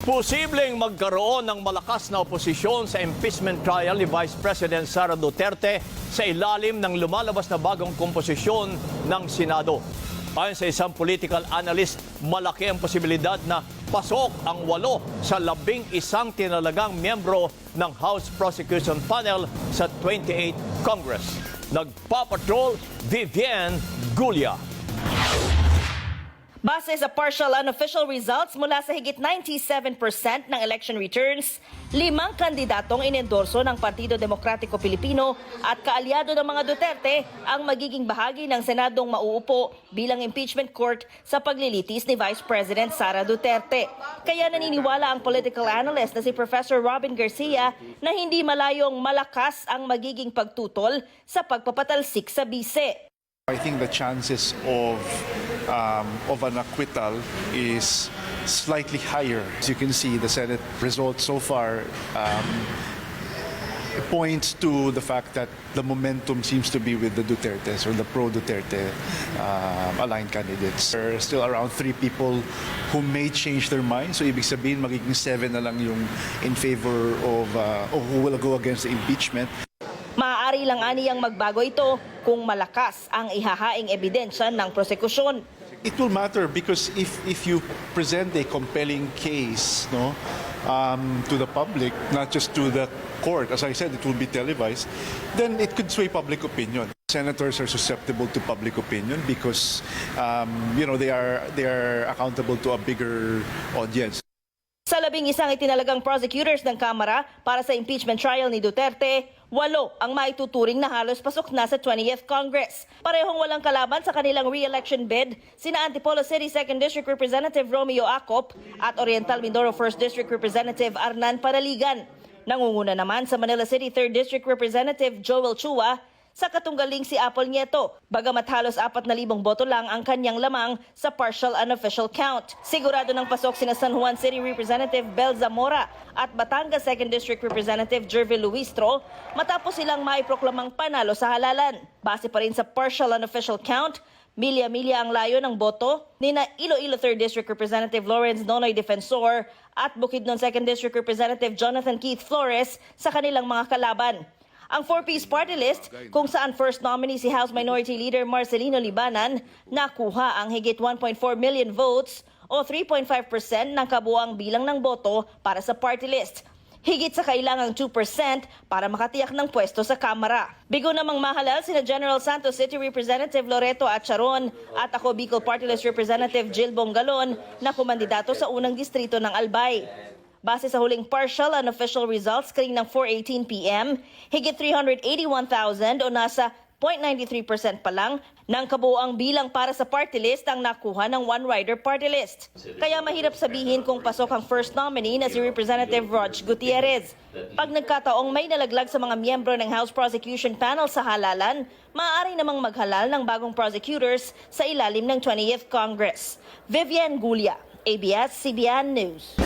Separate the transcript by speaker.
Speaker 1: Posibleng magkaroon ng malakas na oposisyon sa impeachment trial ni Vice President Sara Duterte sa ilalim ng lumalabas na bagong komposisyon ng Senado. Ayon sa isang political analyst, malaki ang posibilidad na pasok ang 8 sa 11 tinalagang miyembro ng House Prosecution Panel sa 28th Congress. Nagpapatrol, Vivian Gulia.
Speaker 2: Base sa partial unofficial results mula sa higit 97% ng election returns, 5 kandidatong inendorso ng Partido Demokratiko Pilipino at kaalyado ng mga Duterte ang magiging bahagi ng Senadong mauupo bilang impeachment court sa paglilitis ni Vice President Sara Duterte. Kaya naniniwala ang political analyst na si Professor Robin Garcia na hindi malayong malakas ang magiging pagtutol sa pagpapatalsik sa bise.
Speaker 3: I think the chances of an acquittal is slightly higher. As you can see, the Senate results so far points to the fact that the momentum seems to be with the Dutertes or the pro-Duterte aligned candidates. There are still around 3 people who may change their mind. So ibig sabihin, magiging 7 na lang yung in favor of or who will go against the impeachment.
Speaker 2: Maaari lang aniyang magbago ito kung malakas ang ihahaing ebidensya ng prosekusyon.
Speaker 3: It will matter because if you present a compelling case, to the public, not just to the court, as I said, it will be televised, then it could sway public opinion. Senators are susceptible to public opinion because they are accountable to a bigger audience.
Speaker 2: Sa 11 itinalagang prosecutors ng Kamara para sa impeachment trial ni Duterte, 8 ang maituturing na halos pasok na sa 20th Congress. Parehong walang kalaban sa kanilang re-election bid sina Antipolo City 2nd District Representative Romeo Acop at Oriental Mindoro 1st District Representative Arnan Paraligan. Nangunguna naman sa Manila City 3rd District Representative Joel Chua sa katunggaling si Apple Nieto, bagamat halos 4,000 boto lang ang kanyang lamang sa partial unofficial count. Sigurado ng pasok sina San Juan City Representative Bel Zamora at Batangas 2nd District Representative Jervil Luistro matapos silang maiproklamang panalo sa halalan. Base pa rin sa partial unofficial count, milya-milya ang layo ng boto ni na Iloilo 3rd District Representative Lawrence Nonoy Defensor at Bukidnon 2nd District Representative Jonathan Keith Flores sa kanilang mga kalaban. Ang 4-piece party list kung saan first nominee si House Minority Leader Marcelino Libanan nakuha ang higit 1.4 million votes o 3.5% ng kabuuang bilang ng boto para sa party list. Higit sa kailangang 2% para makatiyak ng pwesto sa Kamara. Bigo namang mahalal sina General Santos City Representative Loreto Acharon at ako Bicol Party List Representative Jill Bongalon na kumandidato sa unang distrito ng Albay. Base sa huling partial unofficial results kaninang 4:18 p.m., higit 381,000 o nasa 0.93% pa lang ng kabuuang bilang para sa party list ang nakuha ng one-rider party list. Kaya mahirap sabihin kung pasok ang first nominee na si Representative Rog Gutierrez. Pag nagkataong may nalaglag sa mga miyembro ng House Prosecution Panel sa halalan, maaari namang maghalal ng bagong prosecutors sa ilalim ng 20th Congress. Vivian Gulia, ABS-CBN News.